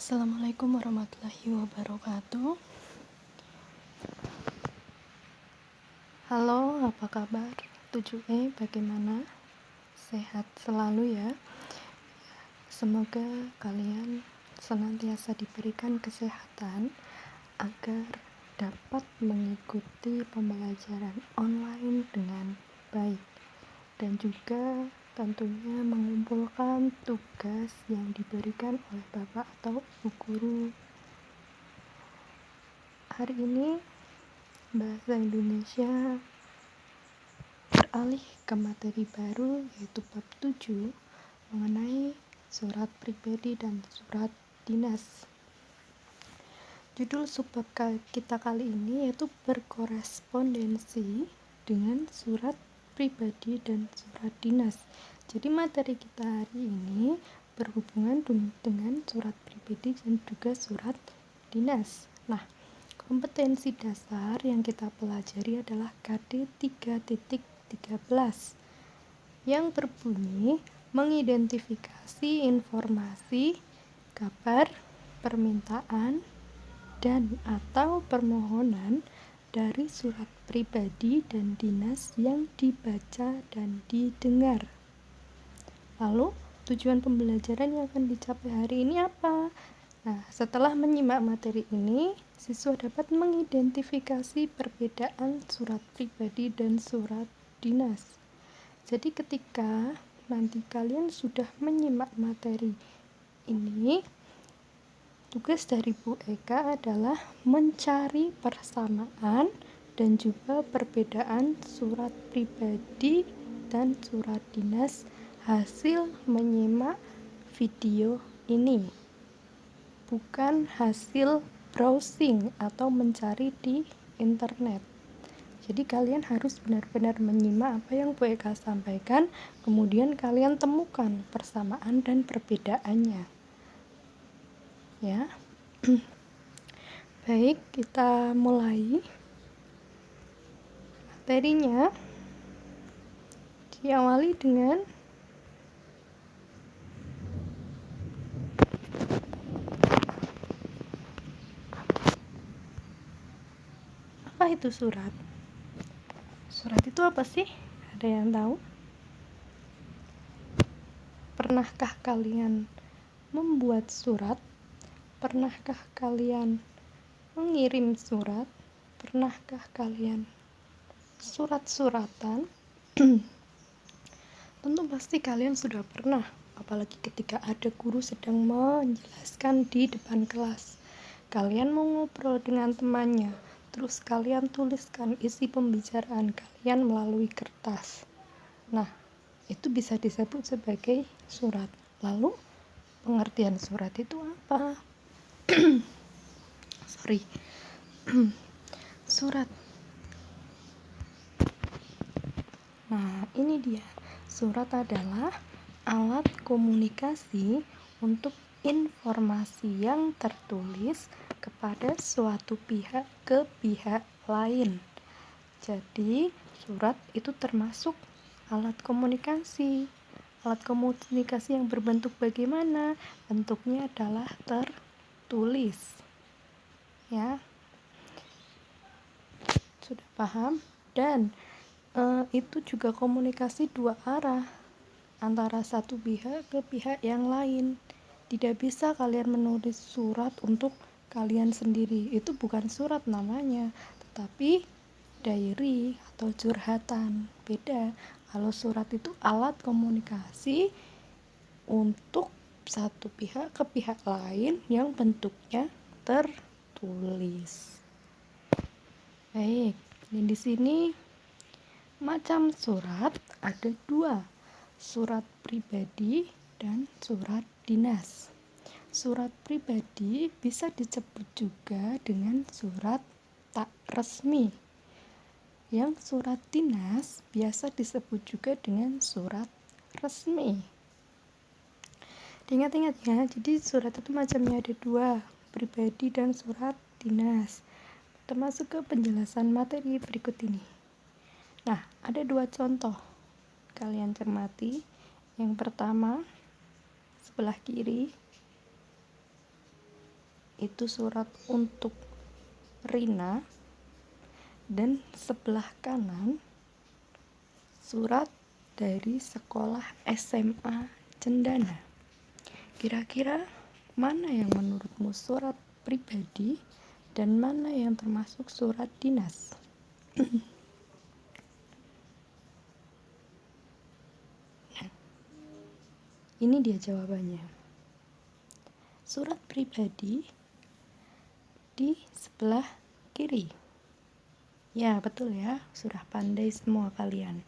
Assalamualaikum warahmatullahi wabarakatuh. Halo, apa kabar? 7E, bagaimana? Sehat selalu ya. Semoga kalian senantiasa diberikan kesehatan agar dapat mengikuti pembelajaran online dengan baik dan juga tentunya mengumpulkan tugas yang diberikan oleh Bapak atau Ibu Guru. Hari ini Bahasa Indonesia beralih ke materi baru, yaitu bab 7 mengenai surat pribadi dan surat dinas. Judul subbab kita kali ini yaitu berkorespondensi dengan surat pribadi dan surat dinas. Jadi materi kita hari ini berhubungan dengan surat pribadi dan juga surat dinas. Nah, kompetensi dasar yang kita pelajari adalah KD 3.13 yang berbunyi mengidentifikasi informasi, kabar, permintaan, dan atau permohonan dari surat pribadi dan dinas yang dibaca dan didengar. Lalu, tujuan pembelajaran yang akan dicapai hari ini apa? Nah, setelah menyimak materi ini, siswa dapat mengidentifikasi perbedaan surat pribadi dan surat dinas. Jadi ketika nanti kalian sudah menyimak materi ini, tugas dari Bu Eka adalah mencari persamaan dan juga perbedaan surat pribadi dan surat dinas hasil menyimak video ini, bukan hasil browsing atau mencari di internet. Jadi kalian harus benar-benar menyimak apa yang Bu Eka sampaikan, kemudian kalian temukan persamaan dan perbedaannya. Ya. Baik, kita mulai materinya. Diawali dengan apa itu surat? Surat itu apa sih? Ada yang tahu? Pernahkah kalian membuat surat? Pernahkah kalian mengirim surat? Pernahkah kalian surat-suratan? Tentu pasti kalian sudah pernah, apalagi ketika ada guru sedang menjelaskan di depan kelas. Kalian mau ngobrol dengan temannya, terus kalian tuliskan isi pembicaraan kalian melalui kertas. Nah, itu bisa disebut sebagai surat. Lalu, pengertian surat itu apa? Surat. Nah, ini dia. Surat adalah alat komunikasi untuk informasi yang tertulis kepada suatu pihak ke pihak lain. Jadi, surat itu termasuk alat komunikasi. Alat komunikasi yang berbentuk bagaimana? Bentuknya adalah tertulis. Ya. Sudah paham? Dan itu juga komunikasi dua arah antara satu pihak ke pihak yang lain. Tidak bisa kalian menulis surat untuk kalian sendiri, itu bukan surat namanya, tetapi diary atau curhatan. Beda. Kalau surat itu alat komunikasi untuk satu pihak ke pihak lain yang bentuknya tertulis. Baik, ini di sini macam surat ada dua, surat pribadi dan surat dinas. Surat pribadi bisa disebut juga dengan surat tak resmi. Yang surat dinas biasa disebut juga dengan surat resmi. Diingat-ingat ya, jadi surat itu macamnya ada dua, pribadi dan surat dinas. Kita masuk ke penjelasan materi berikut ini. Nah, ada dua contoh. Kalian cermati. Yang pertama, sebelah kiri. itu surat untuk Rina, dan sebelah kanan surat dari sekolah SMA Cendana. Kira-kira mana yang menurutmu surat pribadi dan mana yang termasuk surat dinas? Ini dia jawabannya. Surat pribadi di sebelah kiri. Ya, betul ya. Sudah pandai semua kalian.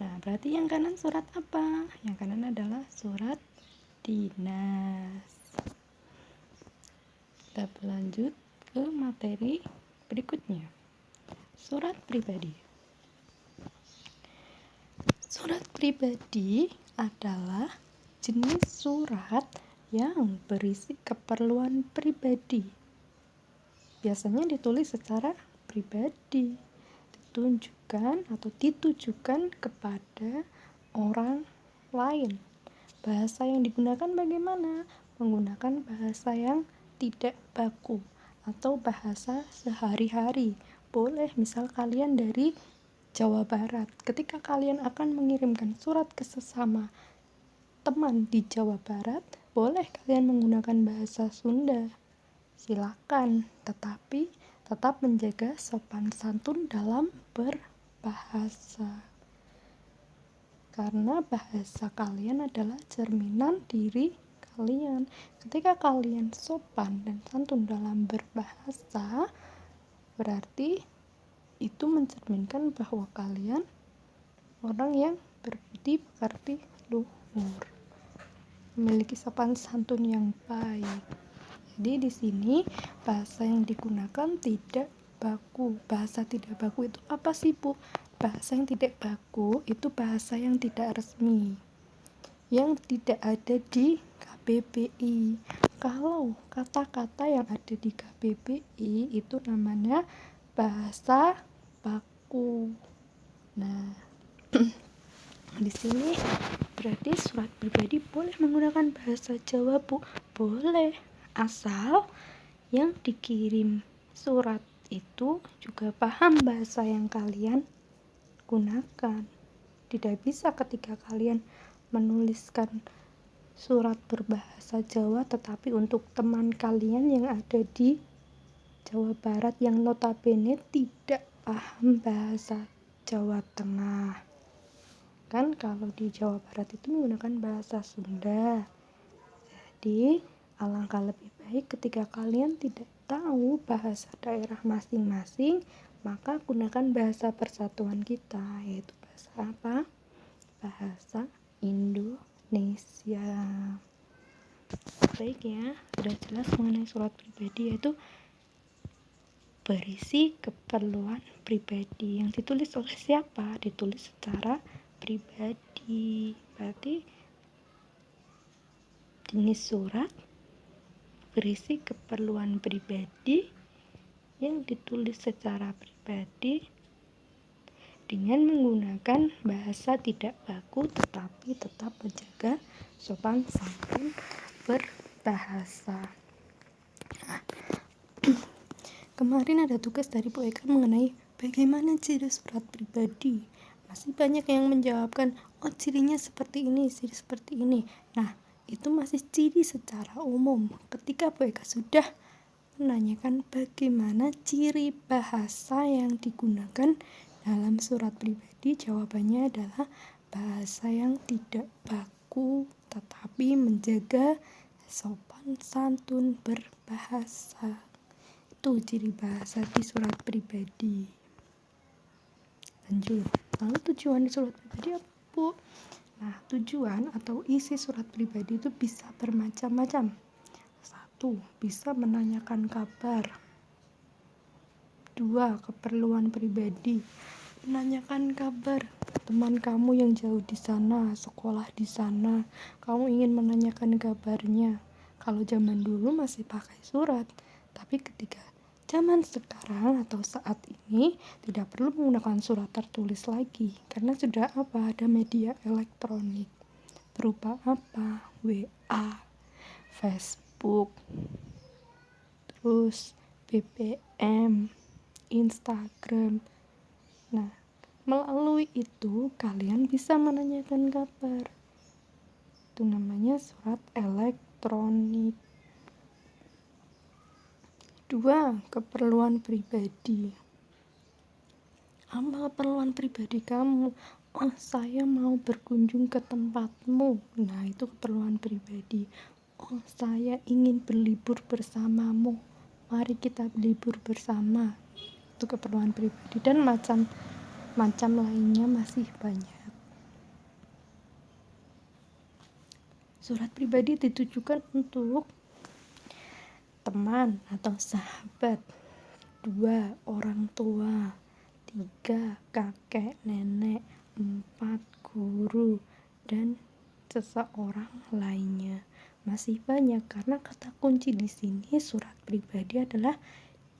Nah, berarti yang kanan surat apa? Yang kanan adalah surat dinas. Kita berlanjut ke materi berikutnya. Surat pribadi. Surat pribadi adalah jenis surat yang berisi keperluan pribadi. Biasanya ditulis secara pribadi, ditujukan kepada orang lain. Bahasa yang digunakan bagaimana? Menggunakan bahasa yang tidak baku atau bahasa sehari-hari. Boleh misal kalian dari Jawa Barat, ketika kalian akan mengirimkan surat ke sesama teman di Jawa Barat, boleh kalian menggunakan bahasa Sunda. Silakan, tetapi tetap menjaga sopan santun dalam berbahasa. Karena bahasa kalian adalah cerminan diri kalian. Ketika kalian sopan dan santun dalam berbahasa, berarti itu mencerminkan bahwa kalian orang yang berbudi pekerti luhur, memiliki sopan santun yang baik. Jadi di sini bahasa yang digunakan tidak baku. Bahasa tidak baku itu apa sih, Bu? Bahasa yang tidak baku itu bahasa yang tidak resmi, yang tidak ada di KBBI. Kalau kata-kata yang ada di KBBI itu namanya bahasa baku. Nah, di sini berarti surat pribadi boleh menggunakan bahasa Jawa, Bu? Boleh, asal yang dikirim surat itu juga paham bahasa yang kalian gunakan. Tidak bisa ketika kalian menuliskan surat berbahasa Jawa tetapi untuk teman kalian yang ada di Jawa Barat yang notabene tidak paham bahasa Jawa Tengah. Kan kalau di Jawa Barat itu menggunakan bahasa Sunda. Jadi alangkah lebih baik ketika kalian tidak tahu bahasa daerah masing-masing, maka gunakan bahasa persatuan kita, yaitu bahasa apa? Bahasa Indonesia. Baik ya, sudah jelas mengenai surat pribadi, yaitu berisi keperluan pribadi. Yang ditulis oleh siapa? Ditulis secara pribadi. Berarti jenis surat berisi keperluan pribadi yang ditulis secara pribadi dengan menggunakan bahasa tidak baku tetapi tetap menjaga sopan santun berbahasa. Kemarin ada tugas dari Bu Eka mengenai bagaimana ciri surat pribadi. Masih banyak yang menjawabkan, oh cirinya seperti ini, ciri seperti ini. Nah, itu masih ciri secara umum. Ketika Bu Eka sudah menanyakan bagaimana ciri bahasa yang digunakan dalam surat pribadi, jawabannya adalah bahasa yang tidak baku tetapi menjaga sopan santun berbahasa. Itu ciri bahasa di surat pribadi. Lanjut, lalu tujuan di surat pribadi apa, Bu? Nah, tujuan atau isi surat pribadi itu bisa bermacam-macam. 1. Bisa menanyakan kabar. 2. Keperluan pribadi. Menanyakan kabar teman kamu yang jauh di sana, sekolah di sana. Kamu ingin menanyakan kabarnya. Kalau zaman dulu masih pakai surat, tapi ketika zaman sekarang atau saat ini tidak perlu menggunakan surat tertulis lagi karena sudah ada media elektronik berupa WA, Facebook, terus BBM, Instagram. Nah, melalui itu kalian bisa menanyakan kabar. Itu namanya surat elektronik. 2. Keperluan pribadi. Apa keperluan pribadi kamu? Oh, saya mau berkunjung ke tempatmu. Nah, itu keperluan pribadi. Oh, saya ingin berlibur bersamamu. Mari kita berlibur bersama. Itu keperluan pribadi, dan macam lainnya masih banyak. Surat pribadi ditujukan untuk teman atau sahabat. 2. Orang tua. 3. Kakek, nenek. 4. Guru, dan seseorang lainnya. Masih banyak, karena kata kunci di sini surat pribadi adalah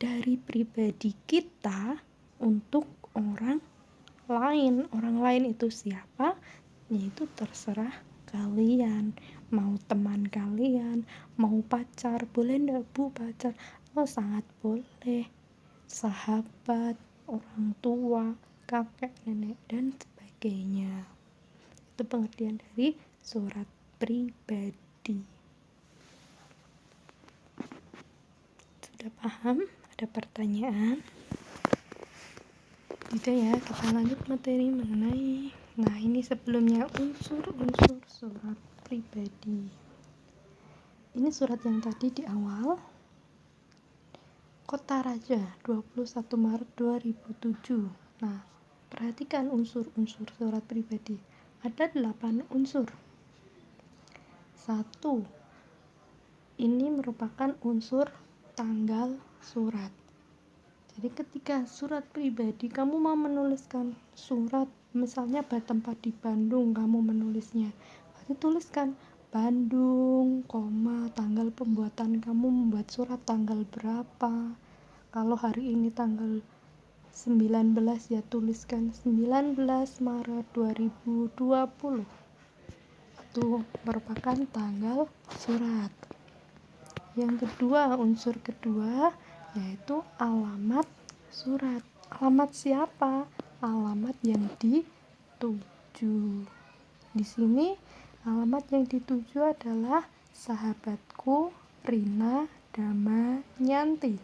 dari pribadi kita untuk orang lain. Orang lain itu siapa? Yaitu terserah kalian. Mau teman kalian, mau pacar, boleh enggak Bu pacar? Oh, sangat boleh. Sahabat, orang tua, kakek, nenek, dan sebagainya. Itu pengertian dari surat pribadi. Sudah paham? Ada pertanyaan? Tidak ya, kita lanjut materi mengenai, nah ini sebelumnya unsur-unsur surat pribadi. Ini surat yang tadi di awal, Kota Raja, 21 Maret 2007. Nah, perhatikan unsur-unsur surat pribadi. Ada 8 unsur. 1. Ini merupakan unsur tanggal surat. Jadi ketika surat pribadi, kamu mau menuliskan surat, misalnya tempat di Bandung, kamu menulisnya, berarti tuliskan Bandung, tanggal pembuatan kamu membuat surat tanggal berapa. Kalau hari ini tanggal 19, ya tuliskan 19 Maret 2020. Itu merupakan tanggal surat. Yang kedua, unsur kedua yaitu alamat surat. Alamat siapa? Alamat yang dituju. Di sini alamat yang dituju adalah sahabatku Rina Damanyanti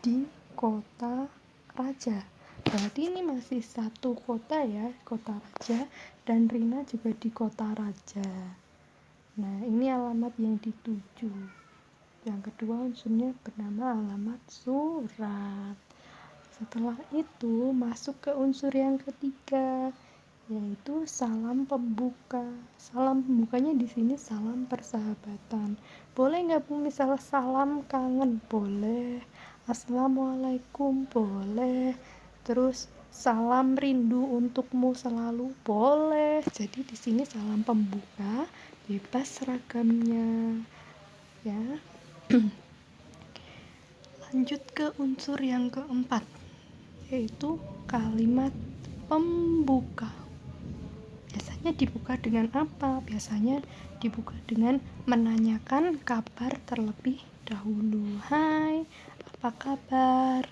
di Kota Raja. Berarti ini masih satu kota ya, Kota Raja, dan Rina juga di Kota Raja. Nah, ini alamat yang dituju. Yang kedua unsurnya bernama alamat surat. Setelah itu masuk ke unsur yang ketiga, yaitu salam pembuka. Salam pembukanya di sini salam persahabatan. Boleh nggak Bu misalnya salam kangen? Boleh. Assalamualaikum? Boleh. Terus salam rindu untukmu selalu? Boleh. Jadi di sini salam pembuka bebas seragamnya. Ya. Lanjut ke unsur yang keempat, yaitu kalimat pembuka. Biasanya dibuka dengan apa? Biasanya dibuka dengan menanyakan kabar terlebih dahulu. Hai, apa kabar?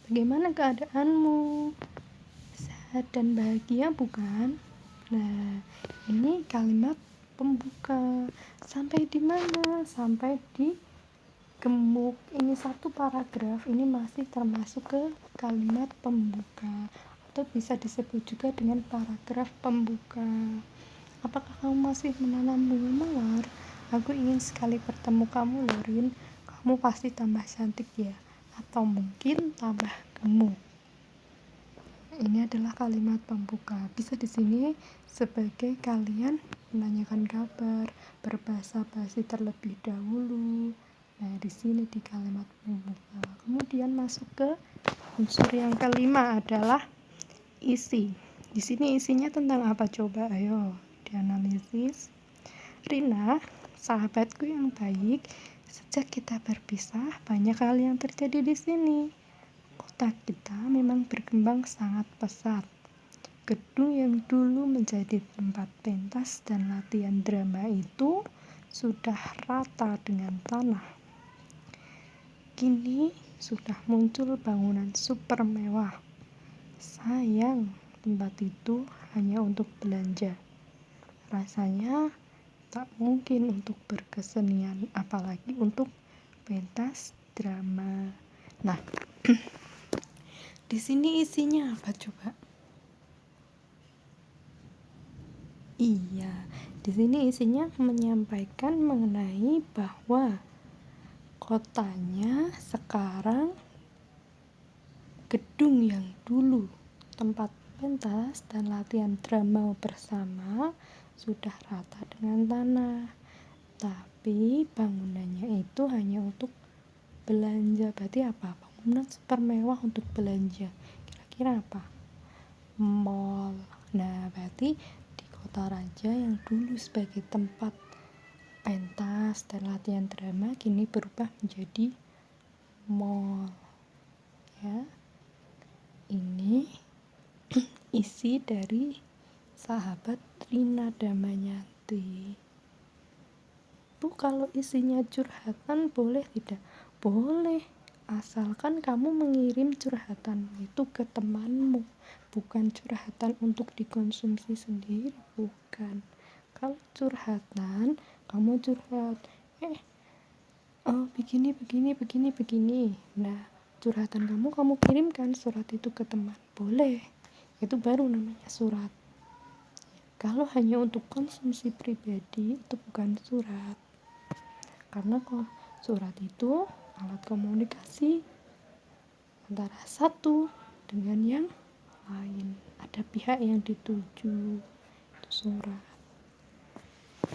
Bagaimana keadaanmu? Sehat dan bahagia bukan? Nah, ini kalimat pembuka. Sampai di mana? Sampai di gemuk. Ini satu paragraf, ini masih termasuk ke kalimat pembuka, atau bisa disebut juga dengan paragraf pembuka. Apakah kamu masih menanam bunga mawar? Aku ingin sekali bertemu kamu, Lorin. Kamu pasti tambah cantik ya, atau mungkin tambah gemuk. Ini adalah kalimat pembuka. Bisa di sini sebagai kalian menanyakan kabar, berbahasa basi terlebih dahulu. Nah, di sini di kalimat pembuka. Kemudian masuk ke unsur yang kelima adalah isi. Di sini isinya tentang apa coba? Ayo dianalisis. Rina, sahabatku yang baik, sejak kita berpisah banyak hal yang terjadi di sini. Kota kita memang berkembang sangat pesat. Gedung yang dulu menjadi tempat pentas dan latihan drama itu sudah rata dengan tanah. Kini sudah muncul bangunan super mewah. Sayang, tempat itu hanya untuk belanja. Rasanya tak mungkin untuk berkesenian, apalagi untuk pentas drama. Nah, di sini isinya apa coba? Iya, di sini isinya menyampaikan mengenai bahwa kotanya sekarang gedung yang dulu tempat pentas dan latihan drama bersama sudah rata dengan tanah. Tapi bangunannya itu hanya untuk belanja. Berarti apa? Bangunan super mewah untuk belanja. Kira-kira apa? Mall. Nah, berarti di Kota Raja yang dulu sebagai tempat pentas dan latihan drama kini berubah menjadi mall. Ya. Ini isi dari Sahabat Rina Damayanti. Bu, kalau isinya curhatan boleh tidak? Boleh, asalkan kamu mengirim curhatan itu ke temanmu, bukan curhatan untuk dikonsumsi sendiri, bukan. Kalau curhatan, kamu curhat, begini. Nah, curhatan kamu kirimkan surat itu ke teman, boleh. Itu baru namanya surat. Kalau hanya untuk konsumsi pribadi, itu bukan surat. Karena surat itu alat komunikasi antara satu dengan yang lain. Ada pihak yang dituju, itu surat.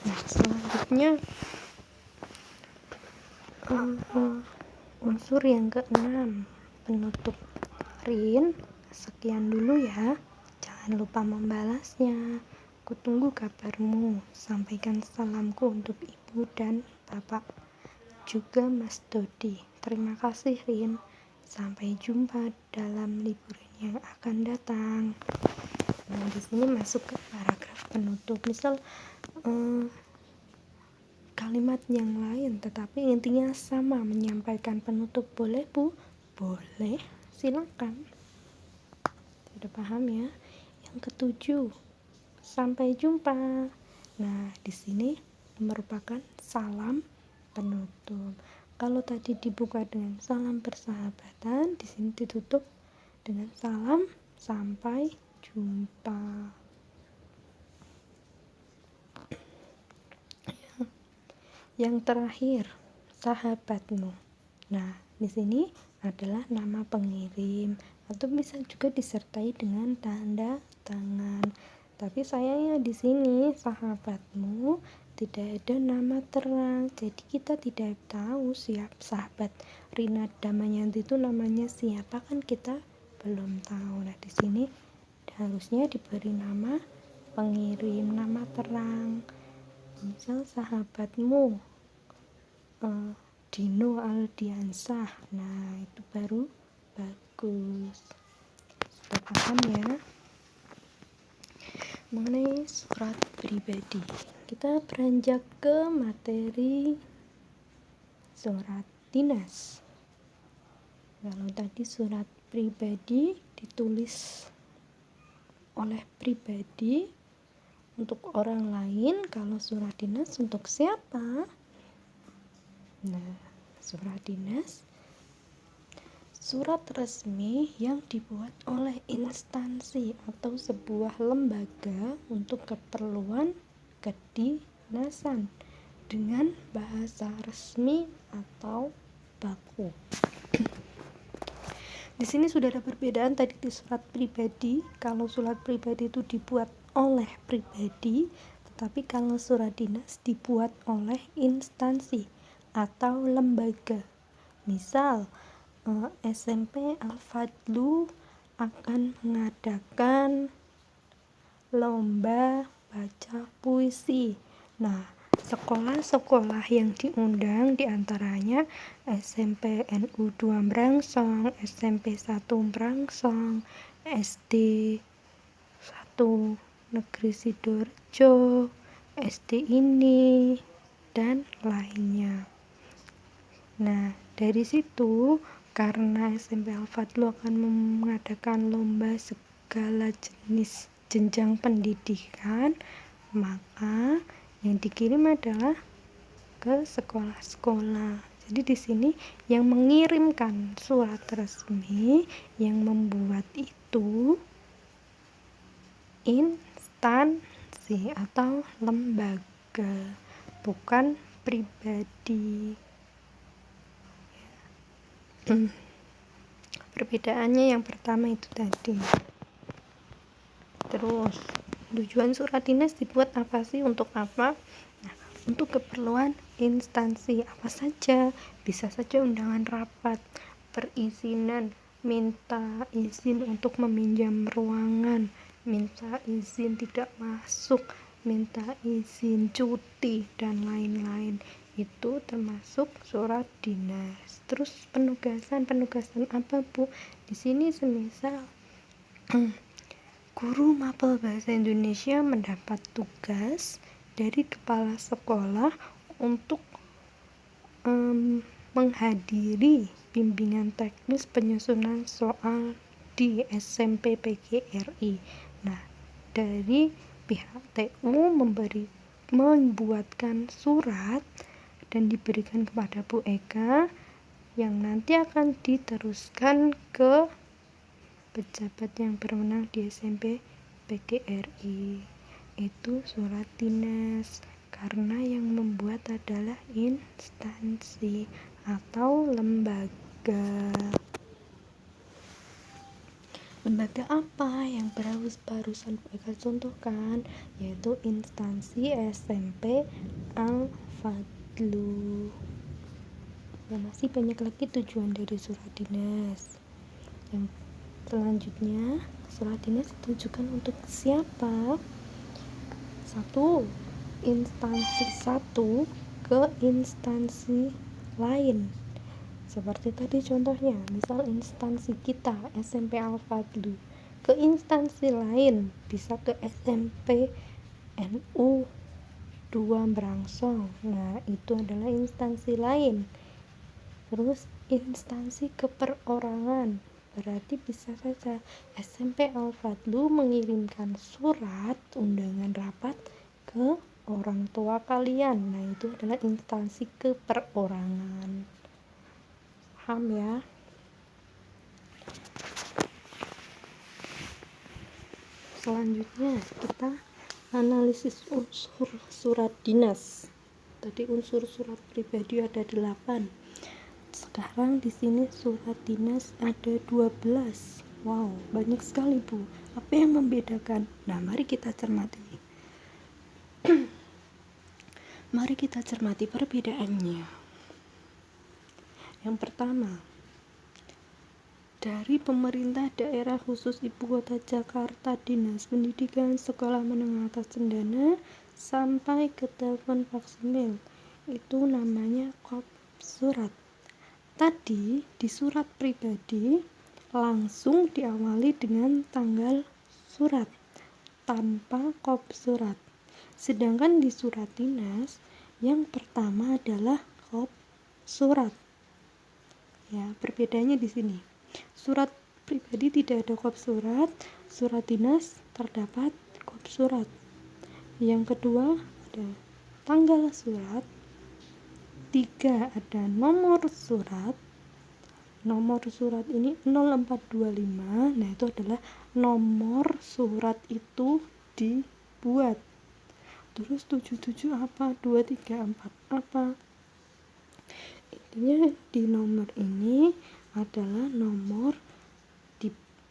Nah, selanjutnya unsur yang keenam, penutup. Rin, sekian dulu ya. Jangan lupa membalasnya. Kutunggu kabarmu. Sampaikan salamku untuk ibu dan bapak, juga Mas Dodi. Terima kasih Rin. Sampai jumpa dalam liburan yang akan datang. Nah, di sini masuk ke paragraf penutup. Misal kalimat yang lain, tetapi intinya sama, menyampaikan penutup. Boleh Bu? Boleh. Silakan. Sudah paham ya? Yang ketujuh, sampai jumpa. Nah, di sini merupakan salam penutup. Kalau tadi dibuka dengan salam persahabatan, di sini ditutup dengan salam sampai jumpa. Yang terakhir, sahabatmu. Nah, di sini adalah nama pengirim atau bisa juga disertai dengan tanda tangan. Tapi sayangnya di sini sahabatmu tidak ada nama terang. Jadi kita tidak tahu siapa sahabat Rina Damayanti itu namanya siapa, kan kita belum tahu. Nah, di sini harusnya diberi nama pengirim, nama terang. Misal sahabatmu Dino Aldiansah. Nah, itu baru bagus. Sudah paham ya mengenai surat pribadi. Kita beranjak ke materi surat dinas. Kalau tadi surat pribadi ditulis oleh pribadi untuk orang lain, kalau surat dinas untuk siapa? Nah, surat dinas surat resmi yang dibuat oleh instansi atau sebuah lembaga untuk keperluan kedinasan dengan bahasa resmi atau baku. Di sini sudah ada perbedaan tadi di surat pribadi. Kalau surat pribadi itu dibuat oleh pribadi, tetapi kalau surat dinas dibuat oleh instansi atau lembaga. Misal SMP Al-Fadlu akan mengadakan lomba baca puisi. Nah, sekolah-sekolah yang diundang diantaranya SMP NU 2 Merangsong, SMP 1 Merangsong, SD 1 Negeri Sidoarjo, SD ini dan lainnya. Nah, Dari situ, karena SMP Al-Fadlu akan mengadakan lomba segala jenis jenjang pendidikan, maka yang dikirim adalah ke sekolah-sekolah. Jadi di sini yang mengirimkan surat resmi, yang membuat itu instansi atau lembaga, bukan pribadi. Perbedaannya yang pertama itu tadi. Terus tujuan surat dinas dibuat apa sih, untuk apa? Nah, untuk keperluan instansi apa saja, bisa saja undangan rapat, perizinan, minta izin untuk meminjam ruangan, minta izin tidak masuk, minta izin cuti, dan lain-lain. Itu termasuk surat dinas. Terus penugasan apa, Bu? Di sini semisal guru mapel bahasa Indonesia mendapat tugas dari kepala sekolah untuk menghadiri bimbingan teknis penyusunan soal di SMP PGRI. Nah, dari pihak TU membuatkan surat dan diberikan kepada Bu Eka, yang nanti akan diteruskan ke pejabat yang berwenang di SMP PGRI. Itu surat dinas, karena yang membuat adalah instansi atau lembaga. Lembaga apa yang barusan Eka contohkan, yaitu instansi SMP Al-Fadlu. Masih banyak lagi tujuan dari surat dinas. Yang selanjutnya, surat dinas ditujukan untuk siapa? 1. Instansi 1 ke instansi lain. Seperti tadi contohnya, misal instansi kita SMP Al-Fadlu ke instansi lain, bisa ke SMP NU 2 Brangsong. Nah, itu adalah instansi lain. Terus instansi keperorangan, berarti bisa saja SMP Al-Fadlu mengirimkan surat undangan rapat ke orang tua kalian. Nah, itu adalah instansi keperorangan. Paham ya? Selanjutnya kita analisis unsur surat dinas. Tadi unsur surat pribadi ada 8. Sekarang di sini surat dinas ada 12. Wow, banyak sekali, Bu. Apa yang membedakan? Nah, mari kita cermati. Mari kita cermati perbedaannya. Yang pertama, dari pemerintah daerah khusus Ibu Kota Jakarta, Dinas Pendidikan, Sekolah Menengah Atas Cendana, sampai ke telepon faksimil, itu namanya kop surat. Tadi di surat pribadi langsung diawali dengan tanggal surat tanpa kop surat. Sedangkan di surat dinas yang pertama adalah kop surat. Ya, perbedaannya di sini. Surat pribadi tidak ada kop surat, surat dinas terdapat kop surat. Yang kedua ada tanggal surat. 3 ada nomor surat. Nomor surat ini 0425. Nah, itu adalah nomor surat itu dibuat. Terus 77 apa? 234 apa? Intinya di nomor ini adalah nomor di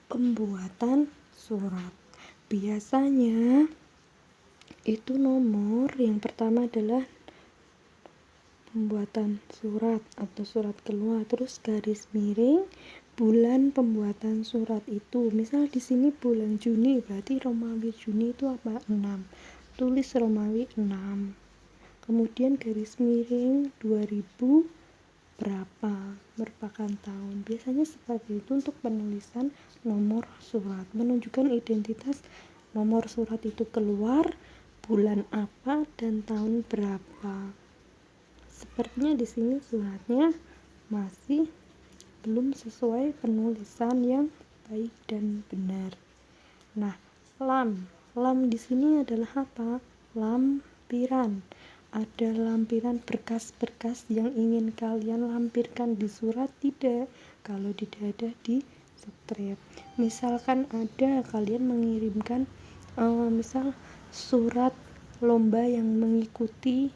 pembuatan surat. Biasanya itu nomor yang pertama adalah pembuatan surat atau surat keluar, terus garis miring bulan pembuatan surat itu. Misal di sini bulan Juni, berarti Romawi Juni itu apa? 6. Tulis Romawi 6. Kemudian garis miring 2000 berapa merupakan tahun. Biasanya seperti itu untuk penulisan nomor surat, menunjukkan identitas nomor surat itu keluar bulan apa dan tahun berapa. Sepertinya di sini suratnya masih belum sesuai penulisan yang baik dan benar. Nah, lam di sini adalah apa? Lampiran. Ada lampiran berkas-berkas yang ingin kalian lampirkan di surat? Tidak. Kalau tidak ada di strip. Misalkan ada kalian mengirimkan misal surat lomba yang mengikuti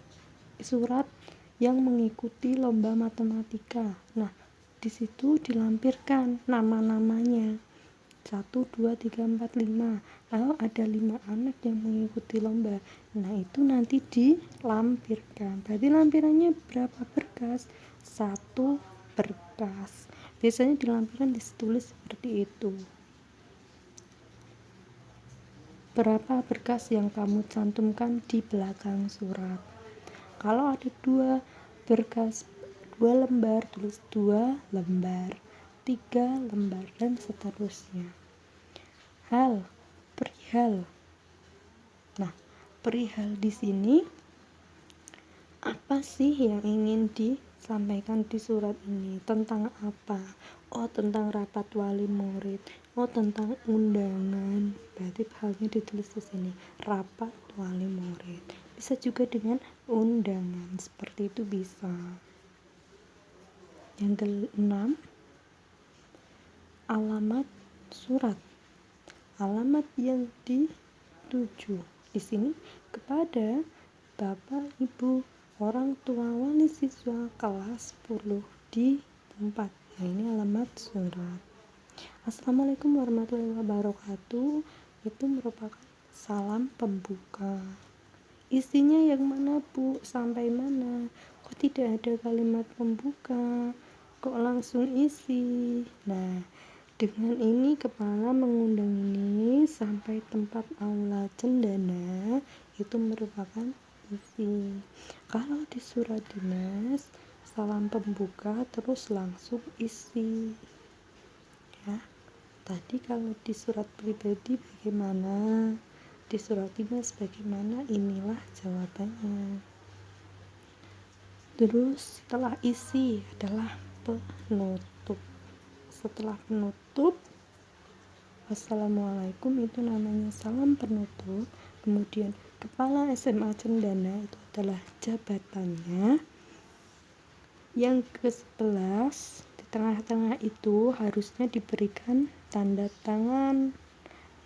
lomba matematika. Nah, di situ dilampirkan nama-namanya 1, 2, 3, 4, 5. Lalu ada 5 anak yang mengikuti lomba. Nah, itu nanti dilampirkan. Berarti lampirannya berapa berkas? 1 berkas. Biasanya dilampirkan ditulis seperti itu. Berapa berkas yang kamu cantumkan di belakang surat? Kalau ada 2 berkas, 2 lembar, tulis 2 lembar, 3 lembar, dan seterusnya. Perihal. Nah, perihal di sini apa sih yang ingin disampaikan di surat ini? Tentang apa? Oh, tentang rapat wali murid. Oh, tentang undangan. Berarti halnya ditulis di sini, rapat wali murid. Bisa juga dengan undangan, seperti itu bisa. Yang ke-6, alamat surat. Alamat yang dituju di sini kepada Bapak, Ibu, orang tua wali siswa kelas 10 di tempat. Nah, ini alamat surat. Assalamualaikum warahmatullahi wabarakatuh. Itu merupakan salam pembuka. Isinya yang mana, Bu? Sampai mana? Kok tidak ada kalimat pembuka? Kok langsung isi? Nah, dengan ini kepala mengundang ini sampai tempat aula cendana, itu merupakan isi. Kalau di surat dinas, salam pembuka terus langsung isi. Ya. Tadi kalau di surat pribadi bagaimana? Di surat dinas bagaimana? Inilah jawabannya. Terus setelah isi adalah penutup. Setelah penutup, Wassalamualaikum, itu namanya salam penutup. Kemudian kepala SMA Cendana itu adalah jabatannya. Yang ke-11, di tengah-tengah itu harusnya diberikan tanda tangan,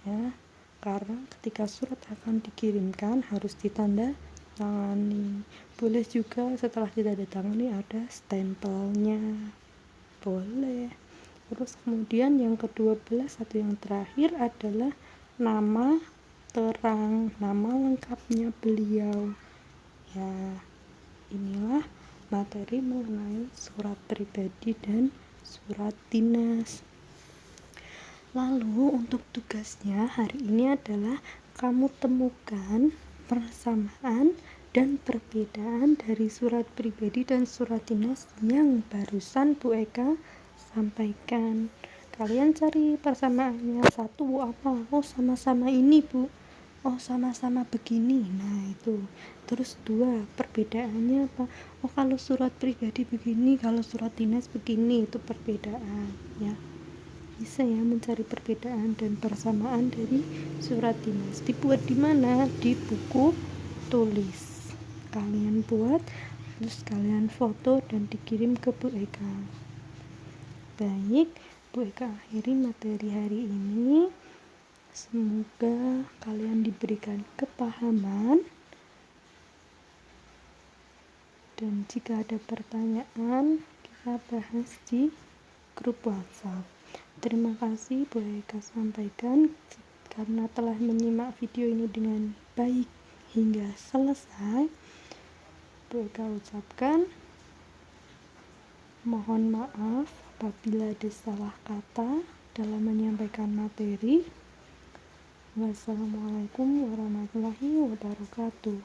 ya, karena ketika surat akan dikirimkan harus ditanda tangani. Boleh juga setelah ditanda tangani ada stempelnya, boleh. Terus kemudian yang ke-12 atau yang terakhir adalah nama terang, nama lengkapnya beliau. Ya, inilah materi mengenai surat pribadi dan surat dinas. Lalu untuk tugasnya hari ini adalah kamu temukan persamaan dan perbedaan dari surat pribadi dan surat dinas yang barusan Bu Eka sampaikan. Kalian cari persamaannya. 1, Bu, apa? Oh, sama-sama ini, Bu. Oh, sama-sama begini. Nah, itu. Terus 2, perbedaannya apa? Oh, kalau surat pribadi begini, kalau surat dinas begini. Itu perbedaan, ya. Bisa ya mencari perbedaan dan persamaan dari surat dinas. Dibuat di mana? Di buku tulis. Kalian buat, terus kalian foto dan dikirim ke Bu Eka. Baik, Bu Eka akhiri materi hari ini. Semoga kalian diberikan kepahaman, dan jika ada pertanyaan kita bahas di grup WhatsApp. Terima kasih Bu Eka sampaikan karena telah menyimak video ini dengan baik hingga selesai. Bu Eka ucapkan mohon maaf apabila ada salah kata dalam menyampaikan materi. Wassalamualaikum warahmatullahi wabarakatuh.